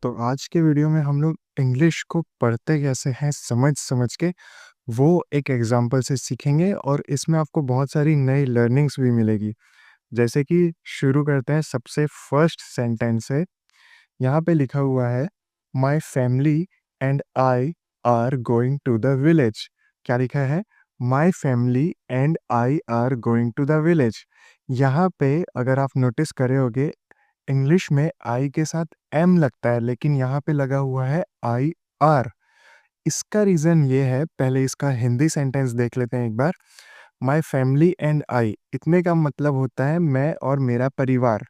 तो आज के वीडियो में हम लोग इंग्लिश को पढ़ते कैसे हैं समझ के वो एक एग्जांपल से सीखेंगे और इसमें आपको बहुत सारी नई लर्निंग्स भी मिलेगी। जैसे कि शुरू करते हैं सबसे फर्स्ट सेंटेंस से। यहाँ पे लिखा हुआ है my family and I are going to the village. क्या लिखा है? My family and I are going to the village. यहाँ पे अगर आप नोटिस करे होगे इंग्लिश में आई के साथ एम लगता है लेकिन यहाँ पे लगा हुआ है आई आर। इसका रीज़न ये है, पहले इसका हिंदी सेंटेंस देख लेते हैं एक बार। माय फैमिली एंड आई, इतने का मतलब होता है मैं और मेरा परिवार।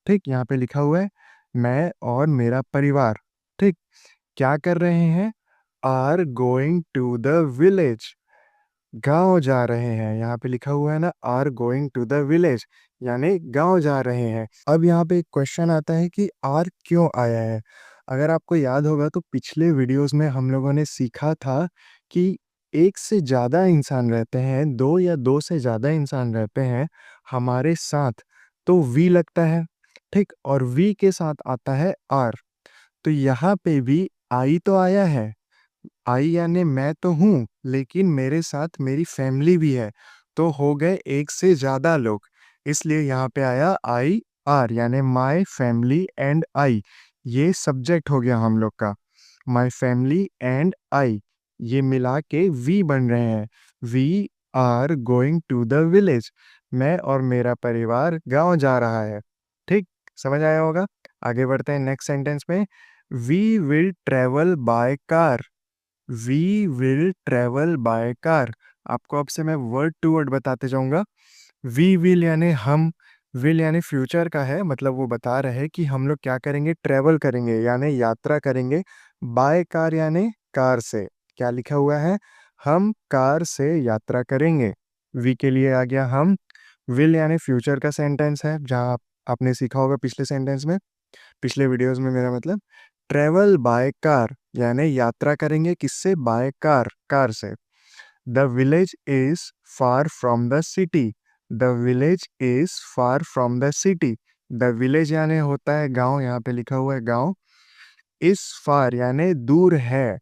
ठीक, यहाँ पे लिखा हुआ है मैं और मेरा परिवार। ठीक, क्या कर रहे हैं? Are going to the village, गाँव जा रहे हैं। यहाँ पे लिखा हुआ है ना, are going to the village, यानी गाँव जा रहे हैं। अब यहाँ पे एक क्वेश्चन आता है कि आर क्यों आया है? अगर आपको याद होगा तो पिछले वीडियोस में हम लोगों ने सीखा था कि एक से ज़्यादा इंसान रहते हैं, दो या दो से ज़्यादा इंसान रहते हैं हमारे साथ, तो वी लगता है। ठीक, और वी के साथ आता है आर। तो यहाँ पे भी आई तो आया है, आई यानी मैं तो हूँ, लेकिन मेरे साथ मेरी फैमिली भी है, तो हो गए एक से ज़्यादा लोग। इसलिए यहाँ पे आया आई आर, यानी माय फैमिली एंड आई। ये सब्जेक्ट हो गया हम लोग का। माय फैमिली एंड आई, ये मिला के वी बन रहे हैं। We are going to the village, मैं और मेरा परिवार गांव जा रहा है। ठीक, समझ आया होगा। आगे बढ़ते हैं नेक्स्ट सेंटेंस में। We will travel by car. We will travel by car. आपको अब से मैं वर्ड टू वर्ड बताते जाऊंगा। वी विल यानी हम, विल यानी फ्यूचर का है, मतलब वो बता रहे हैं कि हम लोग क्या करेंगे, ट्रेवल करेंगे यानी यात्रा करेंगे। बाय कार यानी कार से। क्या लिखा हुआ है? हम कार से यात्रा करेंगे। वी के लिए आ गया हम। विल यानी फ्यूचर का सेंटेंस है, जहाँ आपने सीखा होगा पिछले सेंटेंस में, पिछले वीडियोस में मेरा मतलब। ट्रेवल बाय कार यानी यात्रा करेंगे किससे? बाय कार, कार से। The village is far from the city. The village is far from the city. The village यानी होता है गांव, यहाँ पे लिखा हुआ है गांव। इस फार यानी दूर है।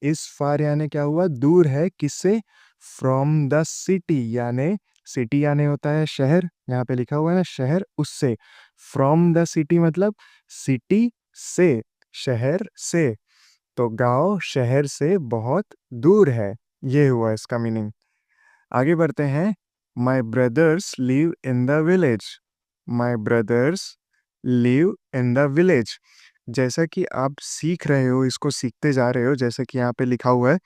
इस फार यानी क्या हुआ? दूर है किससे? फ्रॉम द सिटी, यानी सिटी यानी होता है शहर, यहाँ पे लिखा हुआ है ना शहर, उससे। फ्रॉम द सिटी मतलब सिटी से, शहर से। तो गांव शहर से बहुत दूर है, ये हुआ इसका मीनिंग। आगे बढ़ते हैं। My brothers live in the village. My brothers live in the village. जैसा कि आप सीख रहे हो, इसको सीखते जा रहे हो, जैसा कि यहाँ पे लिखा हुआ है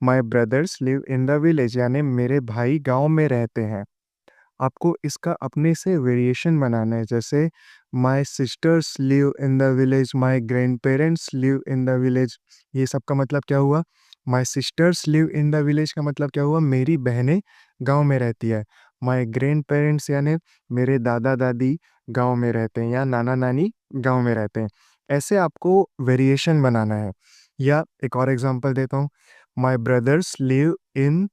my brothers live in the village, यानी मेरे भाई गांव में रहते हैं। आपको इसका अपने से वेरिएशन बनाना है, जैसे my sisters live in the village, my grand parents live in the village. ये सब का मतलब क्या हुआ? My sisters live in the village का मतलब क्या हुआ? मेरी बहनें गांव में रहती है। माई ग्रैंड पेरेंट्स यानी मेरे दादा दादी गांव में रहते हैं, या नाना नानी गांव में रहते हैं। ऐसे आपको वेरिएशन बनाना है। या एक और एग्जांपल देता हूँ। माई ब्रदर्स लिव इन,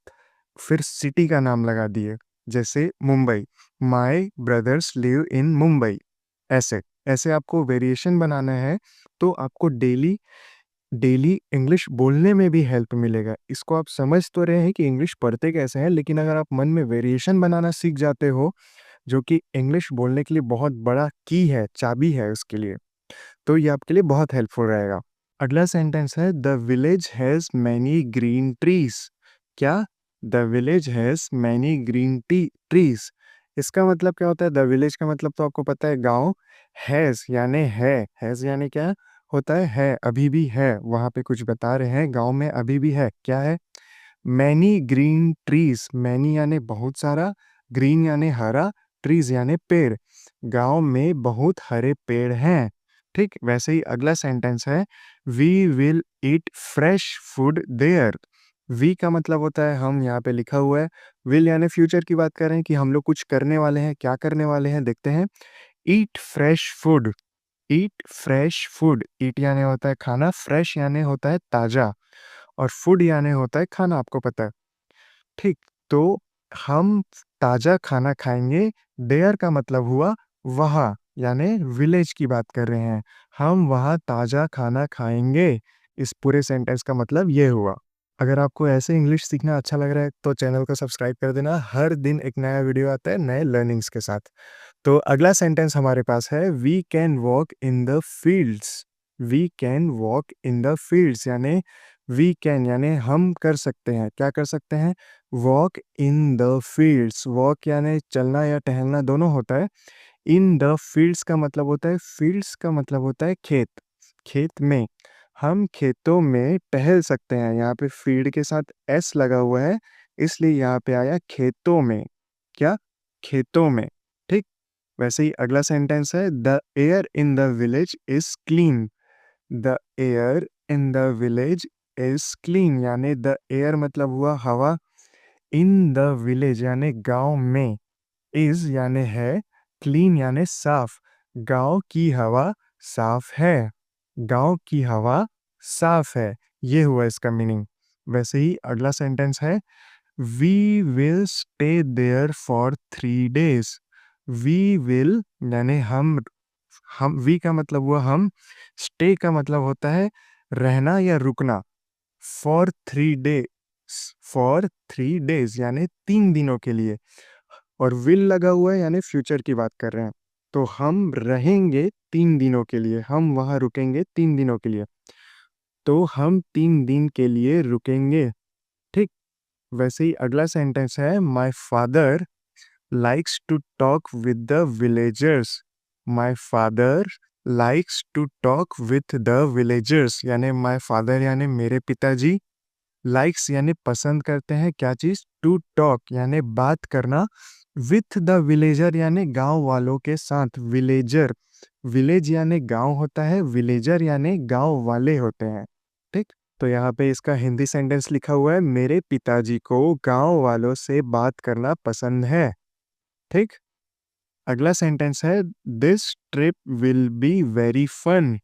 फिर सिटी का नाम लगा दिए, जैसे मुंबई। माई ब्रदर्स लिव इन मुंबई। ऐसे ऐसे आपको वेरिएशन बनाना है, तो आपको डेली डेली इंग्लिश बोलने में भी हेल्प मिलेगा। इसको आप समझ तो रहे हैं कि इंग्लिश पढ़ते कैसे हैं, लेकिन अगर आप मन में वेरिएशन बनाना सीख जाते हो, जो कि इंग्लिश बोलने के लिए बहुत बड़ा की है, चाबी है उसके लिए, तो ये आपके लिए बहुत हेल्पफुल रहेगा। अगला सेंटेंस है the village has many green trees. क्या? The village has many green trees. इसका मतलब क्या होता है? द विलेज का मतलब तो आपको पता है, गांव। हैज़ यानी है, हैज़ यानी क्या होता है, अभी भी है। वहाँ पे कुछ बता रहे हैं, गांव में अभी भी है। क्या है? Many green trees. मैनी यानी बहुत सारा, ग्रीन यानी हरा, ट्रीज यानी पेड़। गांव में बहुत हरे पेड़ हैं। ठीक, वैसे ही अगला सेंटेंस है we will eat fresh food there. We का मतलब होता है हम, यहाँ पे लिखा हुआ है। विल यानी फ्यूचर की बात कर रहे हैं कि हम लोग कुछ करने वाले हैं। क्या करने वाले हैं देखते हैं। Eat fresh food. Eat fresh food, eat यानी होता है खाना, फ्रेश यानी होता है ताजा, और फूड यानी होता है खाना, आपको पता है। ठीक, तो हम ताजा खाना खाएंगे। देयर का मतलब हुआ वहाँ, यानी विलेज की बात कर रहे हैं। हम वहाँ ताज़ा खाना खाएँगे। इस पूरे सेंटेंस का मतलब ये हुआ। अगर आपको ऐसे इंग्लिश सीखना अच्छा लग रहा है तो चैनल को सब्सक्राइब कर देना। हर दिन एक नया वीडियो आता है नए लर्निंग्स के साथ। तो अगला सेंटेंस हमारे पास है we can walk in the fields. We can walk in the fields यानी वी कैन यानी हम कर सकते हैं। क्या कर सकते हैं? Walk in the fields. Walk यानी चलना या टहलना दोनों होता है। इन द फील्ड्स का मतलब होता है फील्ड्स का मतलब होता है खेत। खेत में हम खेतों में टहल सकते हैं। यहाँ पे फील्ड के साथ एस लगा हुआ है इसलिए यहाँ पे आया खेतों में। क्या? खेतों में। ठीक। वैसे ही अगला सेंटेंस है the air in the village is clean. The air in the village is clean यानी द एयर मतलब हुआ हवा। इन द विलेज यानी गांव में। इज यानी है, क्लीन यानी साफ। गांव की हवा साफ है। गांव की हवा साफ है। ये हुआ इसका मीनिंग। वैसे ही अगला सेंटेंस है we will stay there for 3 days। We will यानी हम वी का मतलब हुआ हम। स्टे का मतलब होता है रहना या रुकना। For 3 days। फॉर 3 days यानी 3 दिनों के लिए। और विल लगा हुआ है यानी फ्यूचर की बात कर रहे हैं। तो हम रहेंगे 3 दिनों के लिए। हम वहां रुकेंगे 3 दिनों के लिए। तो हम 3 दिन के लिए रुकेंगे। ठीक। वैसे ही अगला सेंटेंस है my father likes to talk with the villagers। My father likes to talk with the villagers यानी my father यानी मेरे पिताजी। likes यानी पसंद करते हैं क्या चीज़? to talk यानी बात करना। with the villager यानी गांव वालों के साथ। villager विलेज यानी गांव होता है। villager यानी गांव वाले होते हैं। ठीक। तो यहाँ पे इसका हिंदी सेंटेंस लिखा हुआ है मेरे पिताजी को गांव वालों से बात करना पसंद है। ठीक। अगला सेंटेंस है this trip will be very fun.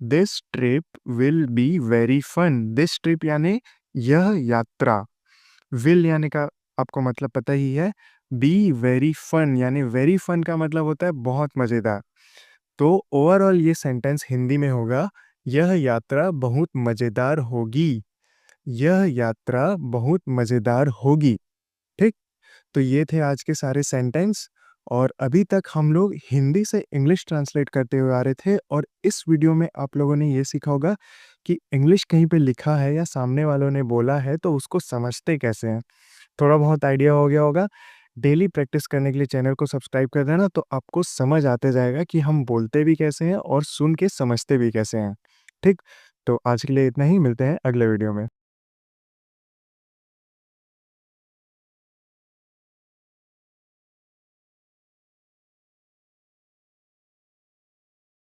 This trip will be very fun. This trip यानी यह यात्रा। विल यानी का आपको मतलब पता ही है। बी वेरी फन यानी वेरी फन का मतलब होता है बहुत मजेदार। तो ओवरऑल ये सेंटेंस हिंदी में होगा यह यात्रा बहुत मजेदार होगी। यह यात्रा बहुत मजेदार होगी। ठीक। तो ये थे आज के सारे सेंटेंस। और अभी तक हम लोग हिंदी से इंग्लिश ट्रांसलेट करते हुए आ रहे थे और इस वीडियो में आप लोगों ने ये सीखा होगा कि इंग्लिश कहीं पे लिखा है या सामने वालों ने बोला है तो उसको समझते कैसे हैं। थोड़ा बहुत आइडिया हो गया होगा। डेली प्रैक्टिस करने के लिए चैनल को सब्सक्राइब कर देना तो आपको समझ आते जाएगा कि हम बोलते भी कैसे हैं और सुन के समझते भी कैसे हैं। ठीक। तो आज के लिए इतना ही। मिलते हैं अगले वीडियो में।